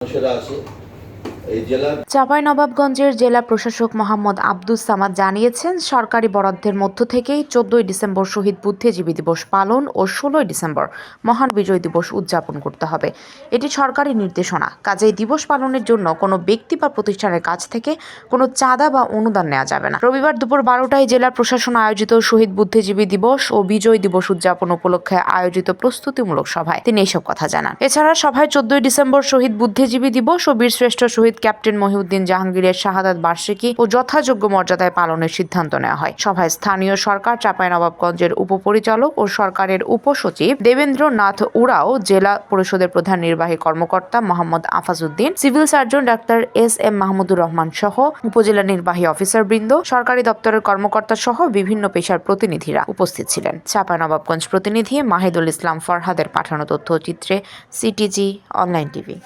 মানুষেরা আছে এই জেলার। চাঁপাইনবাবগঞ্জের জেলা প্রশাসক মোহাম্মদ আব্দুস সামাদ জানিয়েছেন, সরকারি বরাদ্দের মধ্য থেকেই 14 ডিসেম্বর শহীদ বুদ্ধিজীবী দিবস পালন ও 16 ডিসেম্বর মহান বিজয় দিবস উদযাপন করতে হবে। এটি সরকারি নির্দেশনা, কাজেই দিবস পালনের জন্য কোনো ব্যক্তি বা প্রতিষ্ঠানের কাছ থেকে কোনো চাঁদা বা অনুদান নেওয়া যাবে না। রবিবার দুপুর 12টায় জেলা প্রশাসন আয়োজিত শহীদ বুদ্ধিজীবী দিবস ও বিজয় দিবস উদযাপন উপলক্ষে আয়োজিত প্রস্তুতিমূলক সভায় তিনি এসব কথা জানান। এছাড়া সভায় 14 ডিসেম্বর শহীদ বুদ্ধিজীবী দিবস ও বীরশ্রেষ্ঠ শহীদ ক্যাপ্টেন মহিউদ্দিন জাহাঙ্গীরের শাহাদাত বার্ষিকী ও যথাযোগ্য মর্যাদায় পালনের সিদ্ধান্ত নেওয়া হয়। সভায় স্থানীয় সরকার চাঁপাইনবাবগঞ্জের উপপরিচালক ও সরকারের উপসচিব দেবেন্দ্রনাথ উরাও, জেলা পরিষদের প্রধান নির্বাহী কর্মকর্তা Mohammad Afazuddin, civil surgeon doctor SM. Mahmudur Rahman সহ উপজেলা নির্বাহী অফিসারবৃন্দ, সরকারি দপ্তরের কর্মকর্তা সহ বিভিন্ন পেশার প্রতিনিধিরা উপস্থিত ছিলেন। চাঁপাইনবাবগঞ্জ প্রতিনিধি মাহিদুল ইসলাম ফরহাদের পাঠানো তথ্যচিত্রে সিটিজি অনলাইন টিভি।